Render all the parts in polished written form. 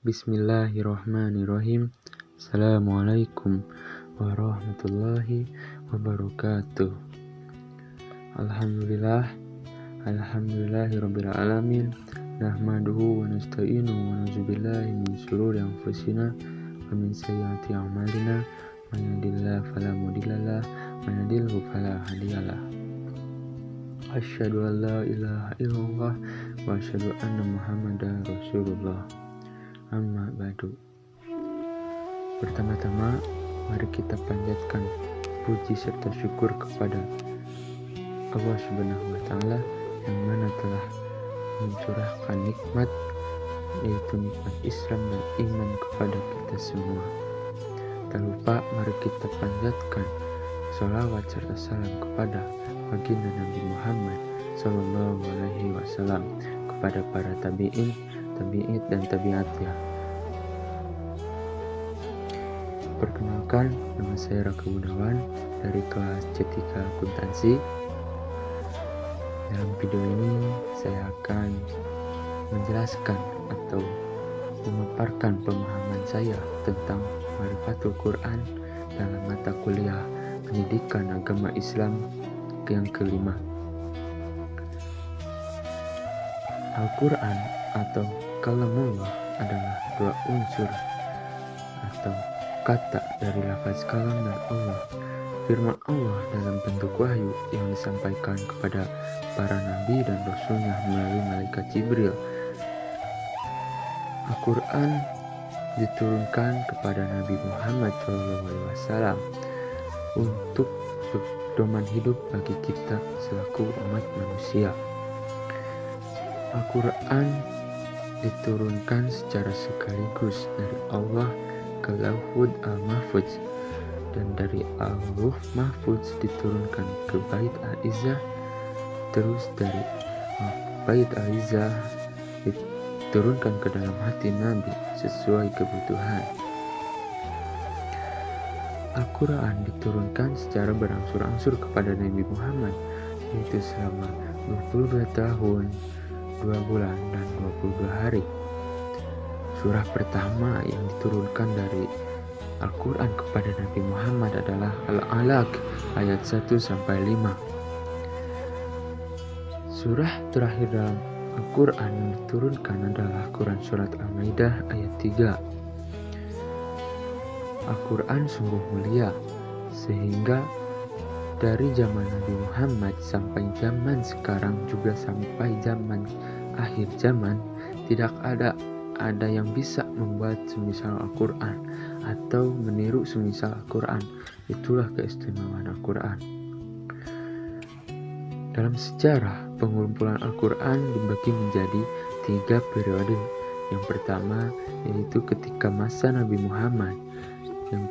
Bismillahirrahmanirrahim. Assalamualaikum warahmatullahi wabarakatuh. Alhamdulillahirabbil alamin. Nahmaduhu wa nasta'inuhu wa na'udzubillahi min shururi anfusina wa min sayyiati a'malina. May yahdihillahu fala mudhillalah wa may yudhlil fala hadiyalah. Asyhadu an la ilaha illallah wa asyhadu anna Muhammadar Rasulullah. Amma ba'du. Pertama-tama, mari kita panjatkan puji serta syukur kepada Allah Subhanahu wa Ta'ala yang mana telah mencurahkan nikmat, yaitu nikmat Islam dan iman kepada kita semua. Tak lupa mari kita panjatkan sholawat serta salam kepada baginda Nabi Muhammad Sallallahu Alaihi Wasallam, kepada para tabi'in, tabi'id dan tabi'atnya. Perkenalkan, nama saya Raka Gunawan dari kelas C3 Akuntansi. Dalam video ini saya akan menjelaskan atau memaparkan pemahaman saya tentang Ma'rifatul Quran dalam mata kuliah Pendidikan Agama Islam yang kelima. Al-Quran atau Kalamullah adalah dua unsur atau kata dari lafaz kalam dan Allah, firman Allah dalam bentuk wahyu yang disampaikan kepada para nabi dan rasulnya melalui malaikat Jibril. Al-Quran diturunkan kepada Nabi Muhammad SAW untuk pedoman hidup bagi kita selaku umat manusia. Al-Quran diturunkan secara sekaligus dari Allah ke Lauhul Mahfuz, dan dari Lauhul Mahfuz diturunkan ke Bait Al-Izzah, terus dari Bait Al-Izzah diturunkan ke dalam hati Nabi sesuai kebutuhan. Al-Quran diturunkan secara berangsur-angsur kepada Nabi Muhammad, yaitu selama 22 tahun, 2 bulan, dan 22 hari. Surah pertama yang diturunkan dari Al-Quran kepada Nabi Muhammad adalah Al-Alaq ayat 1-5. Surah terakhir dalam Al-Quran yang diturunkan adalah Quran Surat Al-Maidah ayat 3. Al-Quran sungguh mulia, sehingga dari zaman Nabi Muhammad sampai zaman sekarang, juga sampai zaman akhir zaman, tidak ada yang bisa membuat semisal Al-Quran atau meniru semisal Al-Quran. Itulah keistimewaan Al-Quran. Dalam sejarah, pengumpulan Al-Quran dibagi menjadi 3 periode. Yang pertama yaitu ketika masa Nabi Muhammad, yang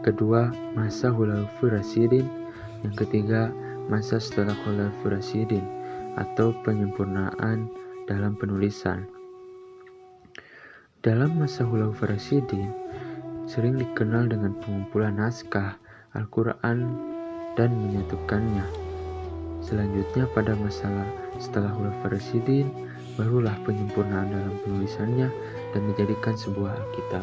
kedua masa Khulafaur Rasyidin, yang ketiga masa setelah Khulafaur Rasyidin atau penyempurnaan dalam penulisan. Dalam masa Khulafaur Rasyidin sering dikenal dengan pengumpulan naskah Al-Quran dan menyatukannya. Selanjutnya pada masa setelah Khulafaur Rasyidin barulah penyempurnaan dalam penulisannya dan dijadikan sebuah Alkitab.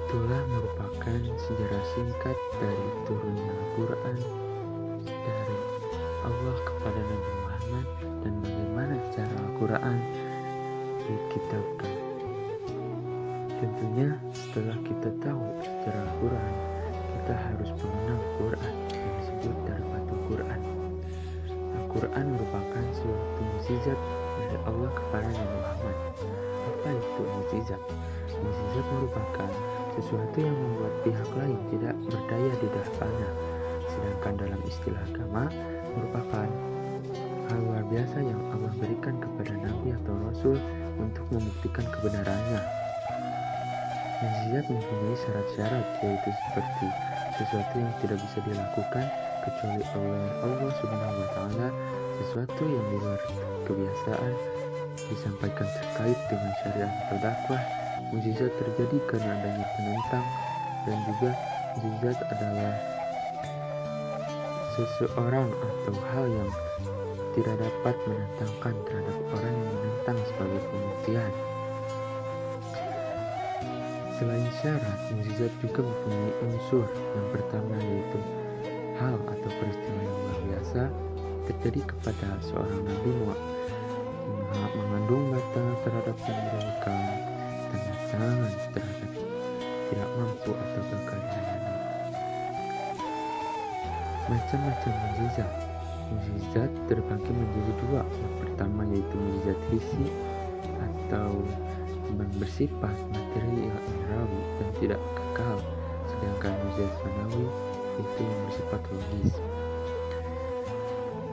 Itulah merupakan sejarah singkat dari turunnya Al-Quran dari Allah kepada Nabi Muhammad dan bagaimana cara Al-Quran dikitabkan. Tentunya setelah kita tahu sejarah Al-Quran, kita harus mengenal Quran yang disebut Darbatul Quran. Al-Quran merupakan suatu mukjizat dari Allah kepada Nabi Muhammad. Apa itu mukjizat? Mukjizat merupakan sesuatu yang membuat pihak lain tidak berdaya di hadapannya. Sedangkan dalam istilah agama merupakan hal luar biasa yang Allah berikan kepada Nabi atau Rasul untuk membuktikan kebenarannya. Mukjizat mempunyai syarat-syarat, yaitu seperti sesuatu yang tidak bisa dilakukan kecuali oleh Allah Subhanahu wa Ta'ala, sesuatu yang di luar kebiasaan disampaikan terkait dengan syariat atau dakwah. Mukjizat terjadi karena adanya penentang, dan juga mukjizat adalah seseorang atau hal yang tidak dapat menentangkan terhadap orang yang menentang sebagai pembuktian. Selain syarat, mukjizat juga mempunyai unsur. Yang pertama yaitu hal atau peristiwa yang luar biasa terjadi kepada seorang nabi mengandung mata terhadap yang merugikan, tanda tangan terhadap tidak mampu atau gagal dilayani. Macam-macam mukjizat. Mukjizat terbagi menjadi dua. Yang pertama yaitu mukjizat hissi atau yang bersifat materi indrawi dan tidak kekal, sedangkan mukjizat manawi itu yang bersifat logis.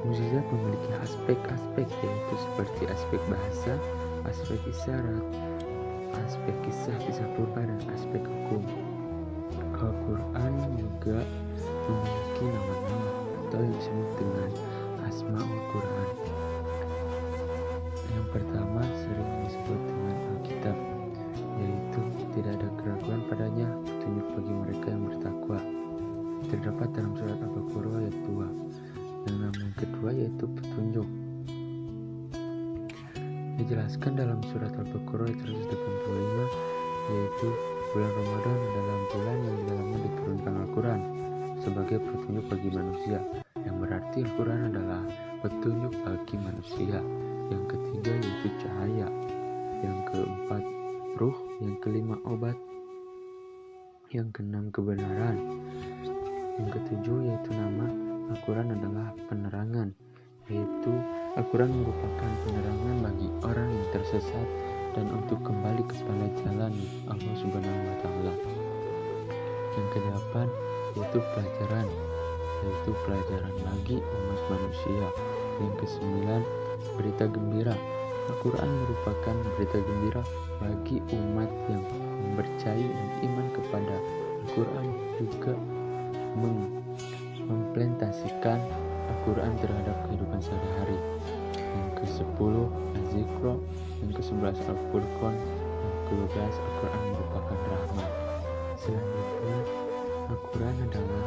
Mukjizat memiliki aspek-aspek yaitu seperti aspek bahasa, aspek isyarat, aspek kisah purba dan aspek hukum. Al-Quran juga memiliki nama-nama atau yang disebut dengan Asmaul Quran. Yang pertama sering disebut dengan Alkitab, yaitu tidak ada keraguan padanya, petunjuk bagi mereka yang bertakwa. Terdapat dalam surat Al-Baqarah ayat 2. Yang nama yang kedua yaitu petunjuk. Dijelaskan dalam surat Al-Baqarah ayat 185, yaitu bulan Ramadan adalah bulan yang di dalamnya diturunkan Al-Quran sebagai petunjuk bagi manusia, yang berarti Al-Quran adalah petunjuk bagi manusia. Yang ketiga yaitu cahaya. Yang keempat ruh. Yang kelima obat. Yang keenam kebenaran. Yang ketujuh yaitu nama Al-Quran adalah penerangan, yaitu Al-Quran merupakan penerangan bagi orang yang tersesat dan untuk kembali kepada jalan Allah Subhanahu wa Ta'ala. Yang kedelapan yaitu pelajaran, bagi umat manusia. Yang kesembilan berita gembira. Al-Quran merupakan berita gembira bagi umat yang mempercayai dan iman kepada Al-Quran, juga mengimplementasikan Al-Quran terhadap kehidupan sehari-hari. Yang ke-10 Az-Zikra, yang ke-11 Al-Furqan, yang ke-12 Al-Quran merupakan rahmat. Selanjutnya Al-Quran adalah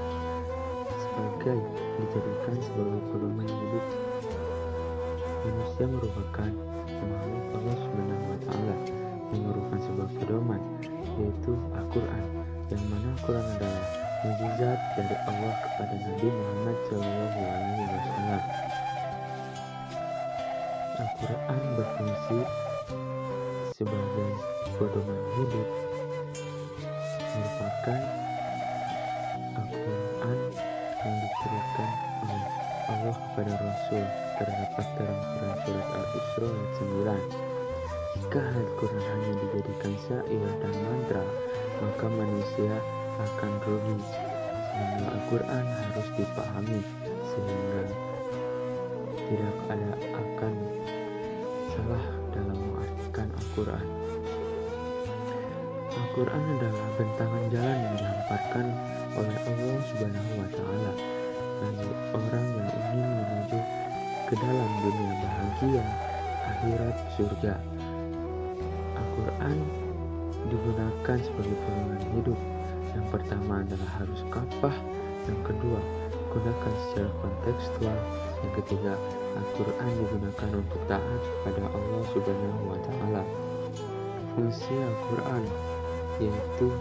dijadikan sebagai pedoman hidup. Manusia merupakan makhluk Allah Subhanahu wa Ta'ala yang merupakan sebuah pedoman, yaitu Al-Quran, yang mana Al-Quran adalah mukjizat dari Allah kepada Nabi Muhammad SAW. Al-Quran berfungsi sebagai pedoman hidup. Merupakan Al-Quran yang diturunkan oleh Allah kepada Rasul, terdapat dalam surat Al-Isra ayat 9. Jika Al-Quran hanya dijadikan syair dan mantra, maka manusia akan rugi. Sehingga Al-Quran harus dipahami, sehingga tidak ada akan salah dalam mengartikan Al-Quran. Al-Quran adalah bentangan jalan yang dihamparkan oleh Allah Subhanahu wa Ta'ala bagi orang yang ingin menuju ke dalam dunia bahagia, akhirat, surga. Al-Quran digunakan sebagai pedoman hidup. Yang pertama adalah harus kafah, yang kedua gunakan secara kontekstual, yang ketiga Al-Quran digunakan untuk taat kepada Allah Subhanahu wa Ta'ala. Fungsi Al-Quran yaitu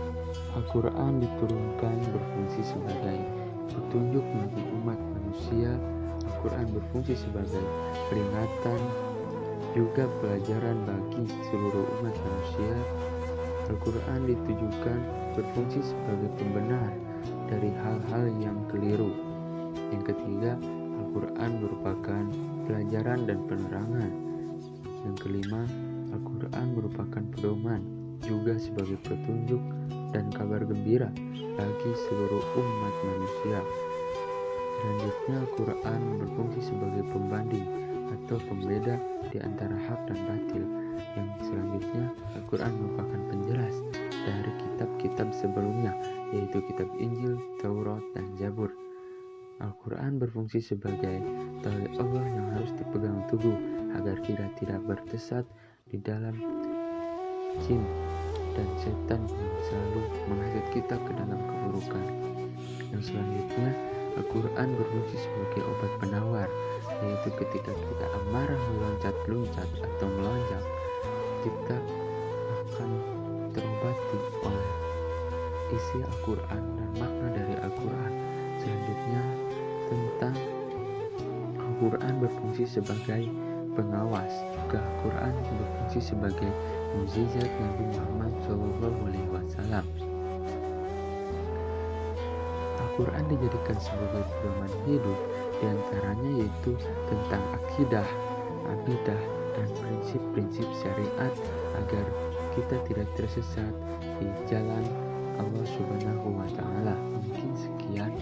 Al-Quran diturunkan berfungsi sebagai petunjuk bagi umat manusia. Al-Quran berfungsi sebagai peringatan, juga pelajaran bagi seluruh umat manusia. Al-Quran ditujukan berfungsi sebagai pembenar dari hal-hal yang keliru. Yang ketiga, Al-Quran merupakan pelajaran dan penerangan. Yang kelima, Al-Quran merupakan pedoman, juga sebagai petunjuk dan kabar gembira bagi seluruh umat manusia. Selanjutnya, Al-Quran berfungsi sebagai pembanding atau pembeda di antara hak dan batil. Yang selanjutnya, Al-Quran merupakan penjelas dari kitab-kitab sebelumnya, yaitu kitab Injil, Taurat, dan Zabur. Al-Quran berfungsi sebagai tali Allah yang harus dipegang teguh agar kita tidak bertesat di dalam jin dan setan yang selalu menghasut kita ke dalam keburukan. Yang selanjutnya, Al-Quran berfungsi sebagai obat penawar, yaitu ketika kita amarah meloncat-loncat atau melonjak, kita akan terobati oleh isi Al-Quran dan makna dari Al-Quran. Selanjutnya tentang Al-Quran berfungsi sebagai pengawas. Juga Al-Quran berfungsi sebagai mukjizat Nabi Muhammad SAW. Al-Quran dijadikan sebagai pedoman hidup, diantaranya yaitu tentang akidah, aqidah, dan prinsip-prinsip syariat agar kita tidak tersesat di jalan Allah Subhanahu wa Ta'ala. Mungkin sekian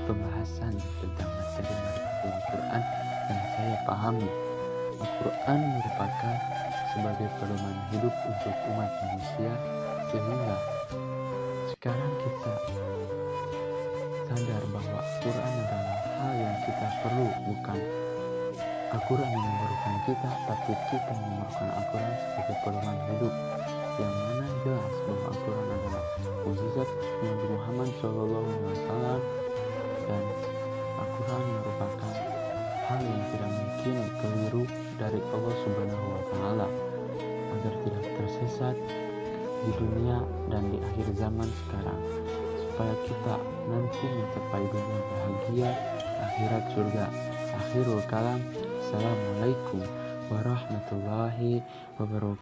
pembahasan tentang materi Al-Quran yang saya pahami. Al-Quran merupakan sebagai pedoman hidup untuk umat manusia, sehingga sekarang kita sadar bahwa Al-Quran adalah hal yang kita perlu, bukan Al-Quran yang memerlukan kita, tapi kita yang memerlukan Al-Quran sebagai pedoman hidup, yang mana jelas bahwa Al-Quran adalah mukjizat Nabi Muhammad SAW, dan Al-Quran merupakan hal yang tidak mungkin keliru dari Allah Subhanahu wa Ta'ala agar tidak tersesat di dunia dan di akhir zaman sekarang, supaya kita nanti mencapai dunia bahagia, akhirat surga. Akhirul kalam. Assalamualaikum warahmatullahi wabarakatuh.